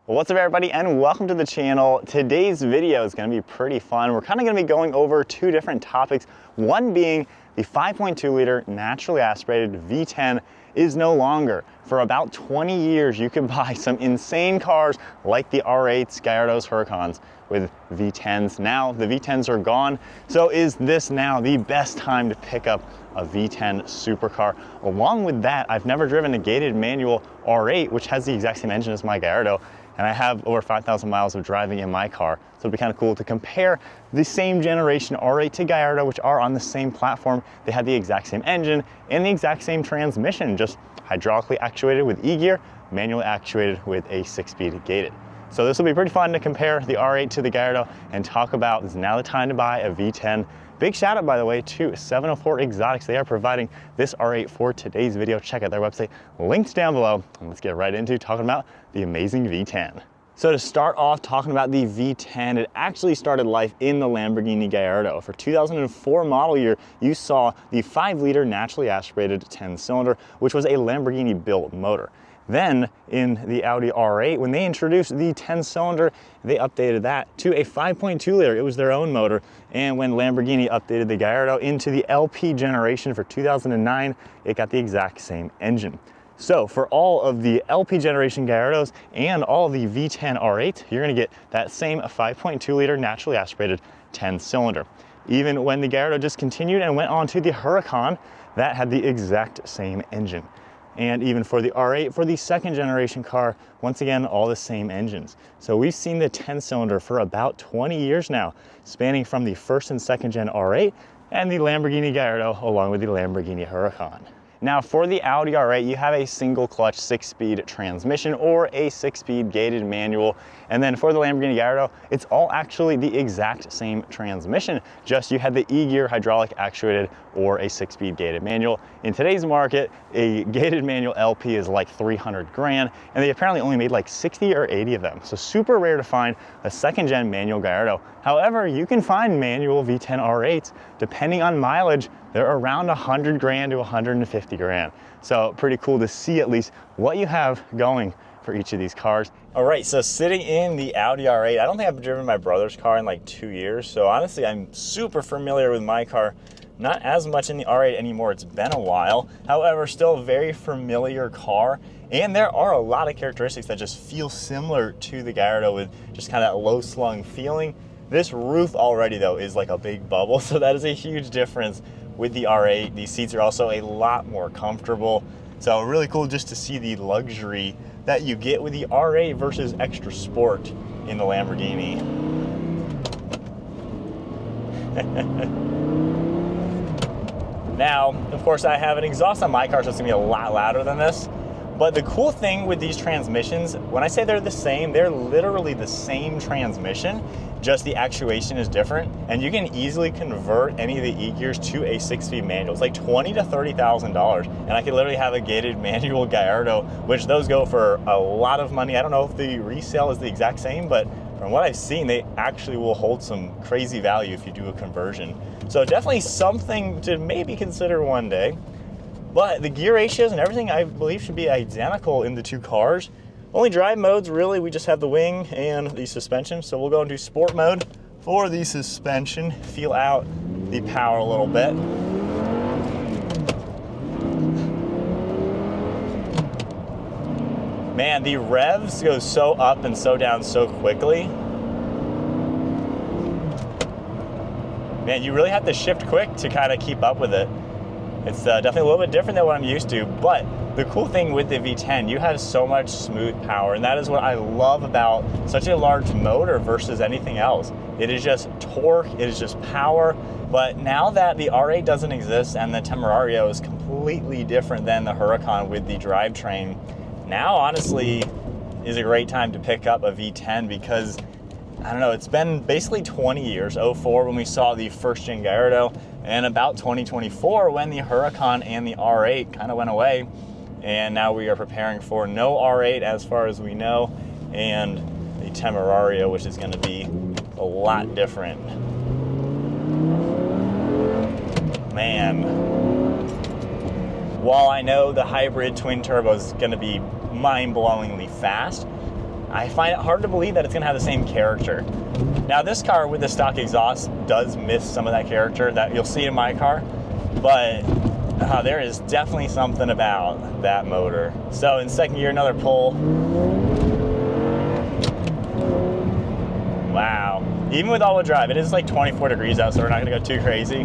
Well, what's up everybody and welcome to the channel. Today's video is going to be pretty fun. We're kind of going to be going over two different topics. One being the 5.2 liter naturally aspirated V10 is no longer. For about 20 years, you could buy some insane cars like the R8s, Gallardos, Huracans with V10s. Now the V10s are gone. So is this now the best time to pick up a V10 supercar? Along with that, I've never driven a gated manual R8, which has the exact same engine as my Gallardo. And I have over 5,000 miles of driving in my car. So it'd be kind of cool to compare the same generation R8 to Gallardo, which are on the same platform. They have the exact same engine and the exact same transmission, just hydraulically actuated with E-Gear, manually actuated with a 6-speed gated. So this will be pretty fun to compare the R8 to the Gallardo and talk about is now the time to buy a V10. Big shout out, by the way, to 704 Exotics. They are providing this R8 for today's video. Check out their website, linked down below. And let's get right into talking about the amazing V10. So to start off talking about the V10, it actually started life in the Lamborghini Gallardo. For 2004 model year, you saw the 5-liter naturally aspirated 10-cylinder, which was a Lamborghini built motor. Then in the Audi R8, when they introduced the 10-cylinder, they updated that to a 5.2 liter. It was their own motor. And when Lamborghini updated the Gallardo into the LP generation for 2009, it got the exact same engine. So for all of the LP generation Gallardos and all of the V10 R8, you're gonna get that same 5.2 liter naturally aspirated 10-cylinder. Even when the Gallardo discontinued and went on to the Huracan, that had the exact same engine. And even for the R8, for the second generation car, once again, all the same engines. So we've seen the 10-cylinder for about 20 years now, spanning from the first and second gen R8 and the Lamborghini Gallardo along with the Lamborghini Huracan. Now for the Audi R8, you have a single clutch 6-speed transmission or a 6-speed gated manual. And then for the Lamborghini Gallardo, it's all actually the exact same transmission, just you had the E-Gear hydraulic actuated or a 6-speed gated manual. In today's market, a gated manual LP is like 300 grand, and they apparently only made like 60 or 80 of them. So super rare to find a second gen manual Gallardo. However, you can find manual V10 R8s, depending on mileage, they're around 100 grand to 150 grand. So pretty cool to see at least what you have going for each of these cars. All right, so sitting in the Audi R8, I don't think I've driven my brother's car in like 2 years. So honestly, I'm super familiar with my car. Not as much in the R8 anymore, it's been a while. However, still a very familiar car. And there are a lot of characteristics that just feel similar to the Gallardo with just kind of that low slung feeling. This roof already though is like a big bubble, so that is a huge difference with the R8. These seats are also a lot more comfortable. So really cool just to see the luxury that you get with the R8 versus extra sport in the Lamborghini. Now, of course, I have an exhaust on my car, so it's gonna be a lot louder than this. But the cool thing with these transmissions, when I say they're the same, they're literally the same transmission, just the actuation is different. And you can easily convert any of the E-Gears to a 6-speed manual. It's like $20,000 to $30,000. And I could literally have a gated manual Gallardo, which those go for a lot of money. I don't know if the resale is the exact same, but from what I've seen, they actually will hold some crazy value if you do a conversion. So definitely something to maybe consider one day. But the gear ratios and everything I believe should be identical in the two cars. Only drive modes really, we just have the wing and the suspension. So we'll go into sport mode for the suspension, feel out the power a little bit. Man, the revs go so up and so down so quickly. Man, you really have to shift quick to kind of keep up with it. It's definitely a little bit different than what I'm used to, but the cool thing with the V10, you have so much smooth power, and that is what I love about such a large motor versus anything else. It is just torque, it is just power, but now that the R8 doesn't exist and the Temerario is completely different than the Huracan with the drivetrain, now honestly is a great time to pick up a V10 because, I don't know, it's been basically 20 years, 04 when we saw the first gen Gallardo, and about 2024 when the Huracan and the R8 kind of went away. And now we are preparing for no R8 as far as we know, and the Temerario, which is gonna be a lot different. Man. While I know the hybrid twin turbo is gonna be mind-blowingly fast, I find it hard to believe that it's gonna have the same character. Now this car with the stock exhaust does miss some of that character that you'll see in my car, but there is definitely something about that motor. So in second gear, another pull. Wow. Even with all-wheel drive, it is like 24 degrees out, so we're not gonna go too crazy.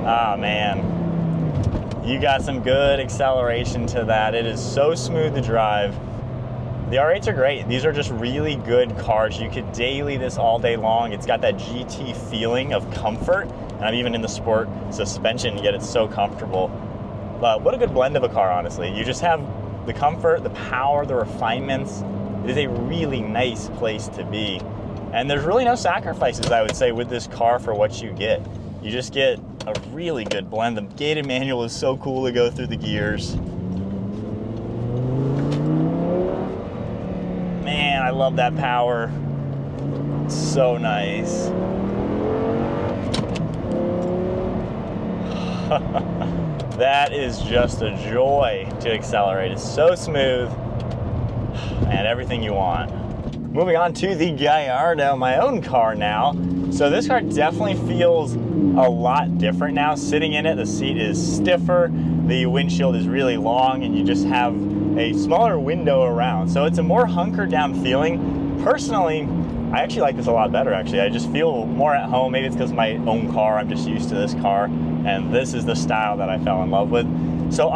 Ah, man. You got some good acceleration to that. It is so smooth to drive. The R8s are great. These are just really good cars. You could daily this all day long. It's got that GT feeling of comfort. And I'm even in the sport suspension, yet it's so comfortable. But what a good blend of a car, honestly. You just have the comfort, the power, the refinements. It is a really nice place to be. And there's really no sacrifices, I would say, with this car for what you get. You just get a really good blend. The gated manual is so cool to go through the gears. Man, I love that power. So nice. That is just a joy to accelerate. It's so smooth and everything you want. Moving on to the Gallardo, my own car now. So this car definitely feels a lot different now. Sitting in it, the seat is stiffer, the windshield is really long, and you just have a smaller window around. So it's a more hunkered down feeling. Personally, I actually like this a lot better, actually. I just feel more at home. Maybe it's because my own car, I'm just used to this car, and this is the style that I fell in love with. So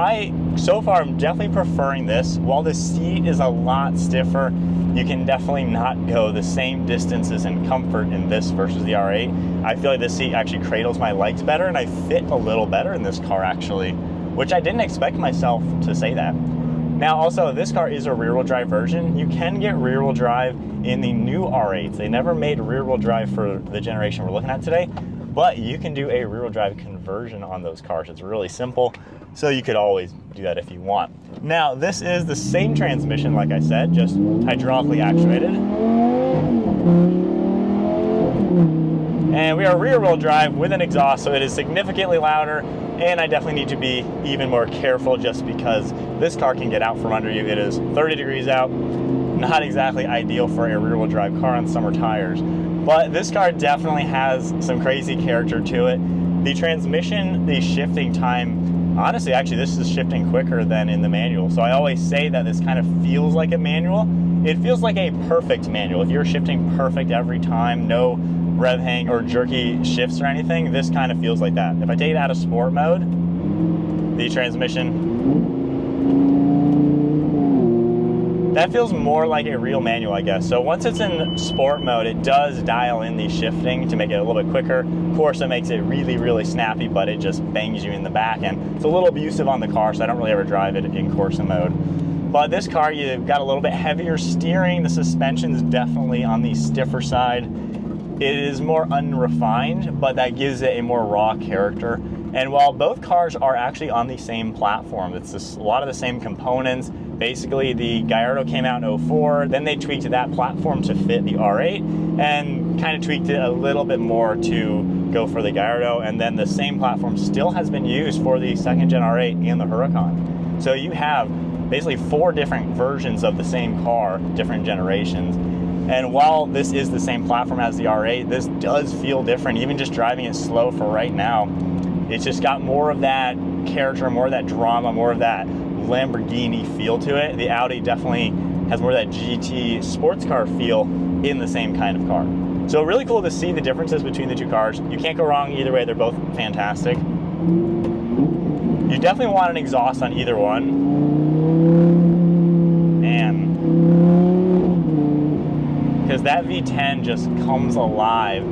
far, I'm definitely preferring this. While the seat is a lot stiffer, you can definitely not go the same distances and comfort in this versus the R8. I feel like this seat actually cradles my legs better, and I fit a little better in this car, actually, which I didn't expect myself to say that. Now, also, this car is a rear-wheel drive version. You can get rear-wheel drive in the new R8s. They never made rear-wheel drive for the generation we're looking at today, but you can do a rear-wheel drive conversion on those cars. It's really simple, so you could always do that if you want. Now, this is the same transmission, like I said, just hydraulically actuated. And we are rear-wheel drive with an exhaust, so it is significantly louder, and I definitely need to be even more careful just because this car can get out from under you. It is 30 degrees out, not exactly ideal for a rear-wheel drive car on summer tires. But this car definitely has some crazy character to it. The transmission, the shifting time, honestly, actually, this is shifting quicker than in the manual. So I always say that this kind of feels like a manual. It feels like a perfect manual. If you're shifting perfect every time, no rev hang or jerky shifts or anything, this kind of feels like that. If I take it out of sport mode, the transmission, that feels more like a real manual, I guess. So once it's in sport mode, it does dial in the shifting to make it a little bit quicker. Of course, it makes it really, really snappy, but it just bangs you in the back, and it's a little abusive on the car, so I don't really ever drive it in Corsa mode. But this car, you've got a little bit heavier steering. The suspension is definitely on the stiffer side. It is more unrefined, but that gives it a more raw character. And while both cars are actually on the same platform, it's just a lot of the same components. Basically, the Gallardo came out in 04, then they tweaked that platform to fit the R8 and kind of tweaked it a little bit more to go for the Gallardo, and then the same platform still has been used for the second gen R8 and the Huracan. So you have basically 4 different versions of the same car, different generations. And while this is the same platform as the R8, this does feel different, even just driving it slow for right now. It's just got more of that character, more of that drama, more of that Lamborghini feel to it. The Audi definitely has more of that GT sports car feel in the same kind of car. So really cool to see the differences between the two cars. You can't go wrong either way, they're both fantastic. You definitely want an exhaust on either one. And because that V10 just comes alive.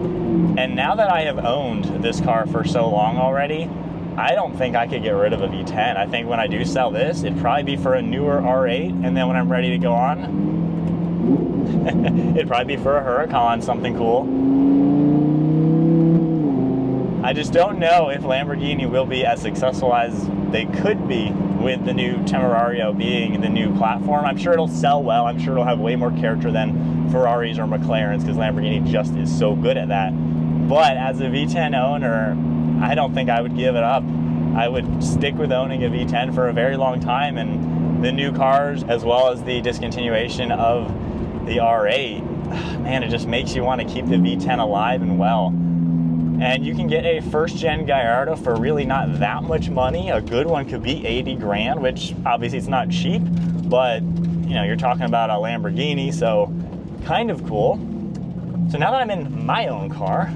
And now that I have owned this car for so long already, I don't think I could get rid of a V10. I think when I do sell this, it'd probably be for a newer R8, and then when I'm ready to go on, it'd probably be for a Huracan, something cool. I just don't know if Lamborghini will be as successful as they could be with the new Temerario being the new platform. I'm sure it'll sell well. I'm sure it'll have way more character than Ferraris or McLarens because Lamborghini just is so good at that. But as a V10 owner, I don't think I would give it up. I would stick with owning a V10 for a very long time, and the new cars as well as the discontinuation of the R8, man, it just makes you want to keep the V10 alive and well. And you can get a first-gen Gallardo for really not that much money. A good one could be 80 grand, which obviously it's not cheap, but you know, you're talking about a Lamborghini, so kind of cool. So now that I'm in my own car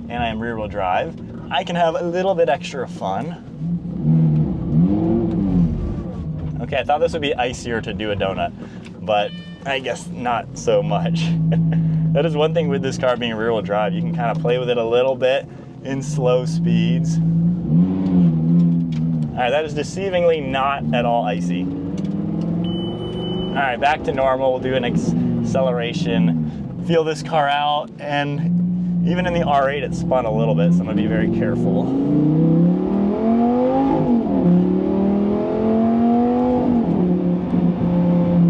and I am rear-wheel drive, I can have a little bit extra fun. Okay, I thought this would be icier to do a donut, but I guess not so much. That is one thing with this car being rear-wheel drive. You can kind of play with it a little bit in slow speeds. All right, that is deceivingly not at all icy. All right, back to normal. We'll do an acceleration, feel this car out, and even in the R8, it spun a little bit, so I'm gonna be very careful.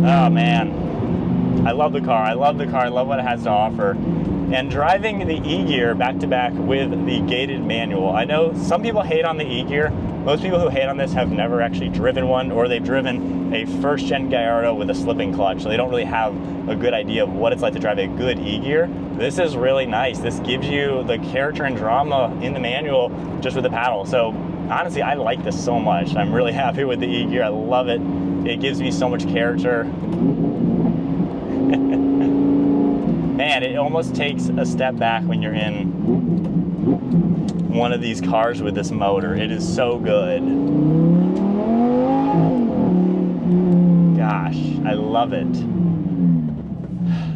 Oh man, I love the car. I love the car. I love what it has to offer. And driving the E-Gear back-to-back with the gated manual. I know some people hate on the E-Gear. Most people who hate on this have never actually driven one, or they've driven a first-gen Gallardo with a slipping clutch, so they don't really have a good idea of what it's like to drive a good E-Gear. This is really nice. This gives you the character and drama in the manual just with the paddle. So honestly, I like this so much. I'm really happy with the E-Gear. I love it. It gives me so much character. Man, it almost takes a step back when you're in one of these cars with this motor. It is so good. Gosh, I love it.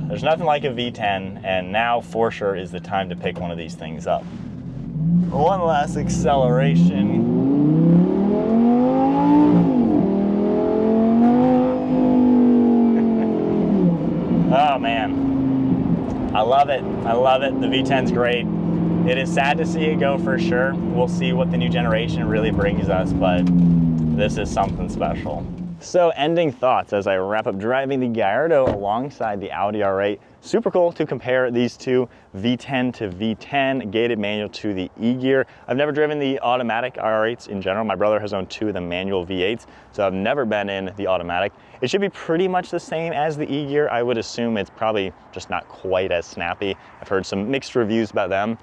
There's nothing like a V10, and now for sure is the time to pick one of these things up. One last acceleration. Oh man, I love it. I love it. The V10's great. It is sad to see it go for sure. We'll see what the new generation really brings us, but this is something special. So ending thoughts as I wrap up driving the Gallardo alongside the Audi R8. Super cool to compare these two, V10 to V10, gated manual to the E-Gear. I've never driven the automatic R8s in general. My brother has owned two of the manual V8s, so I've never been in the automatic. It should be pretty much the same as the E-Gear. I would assume it's probably just not quite as snappy. I've heard some mixed reviews about them.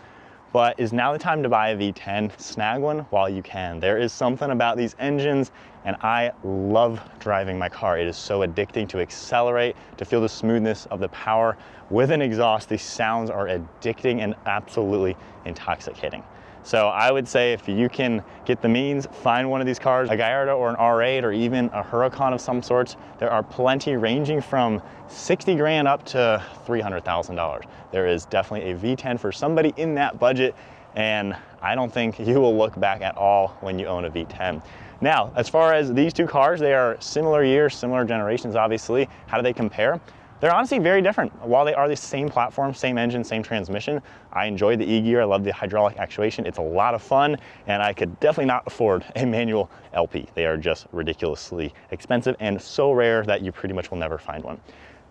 But is now the time to buy a V10? Snag one while you can. There is something about these engines, and I love driving my car. It is so addicting to accelerate, to feel the smoothness of the power. With an exhaust, these sounds are addicting and absolutely intoxicating. So I would say if you can get the means, find one of these cars, a Gallardo or an R8 or even a Huracan of some sorts. There are plenty ranging from 60 grand up to $300,000. There is definitely a V10 for somebody in that budget, and I don't think you will look back at all when you own a V10. Now, as far as these two cars, they are similar years, similar generations, obviously. How do they compare? They're honestly very different. While they are the same platform, same engine, same transmission, I enjoyed the E-Gear. I love the hydraulic actuation. It's a lot of fun, and I could definitely not afford a manual LP. They are just ridiculously expensive and so rare that you pretty much will never find one.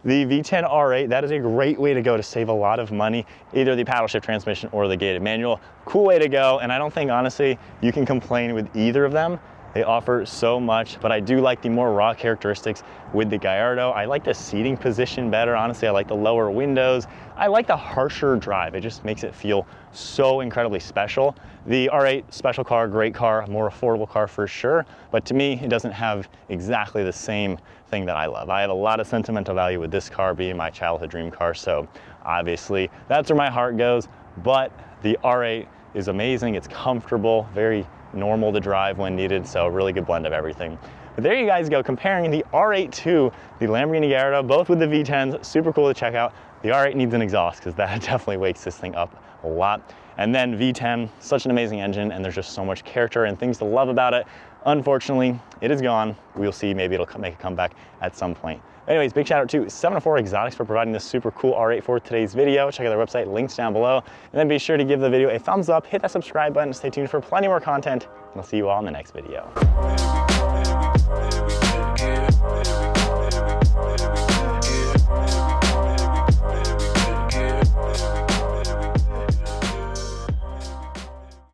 The V10 R8, that is a great way to go to save a lot of money, either the paddle shift transmission or the gated manual. Cool way to go, and I don't think, honestly, you can complain with either of them. They offer so much, but I do like the more raw characteristics with the Gallardo. I like the seating position better, honestly. I like the lower windows. I like the harsher drive. It just makes it feel so incredibly special. The R8, special car, great car, more affordable car for sure, but to me, it doesn't have exactly the same thing that I love. I have a lot of sentimental value with this car being my childhood dream car, so obviously that's where my heart goes, but the R8 is amazing. It's comfortable, very normal to drive when needed, so a really good blend of everything. But there you guys go, comparing the R8 to the Lamborghini Gallardo, both with the V10s, super cool to check out. The R8 needs an exhaust because that definitely wakes this thing up a lot. And then V10, such an amazing engine, and there's just so much character and things to love about it. Unfortunately, it is gone. We'll see, maybe it'll make a comeback at some point. Anyways, big shout out to 704 Exotics for providing this super cool R8 for today's video. Check out their website, links down below. And then be sure to give the video a thumbs up, hit that subscribe button, stay tuned for plenty more content, and I'll see you all in the next video.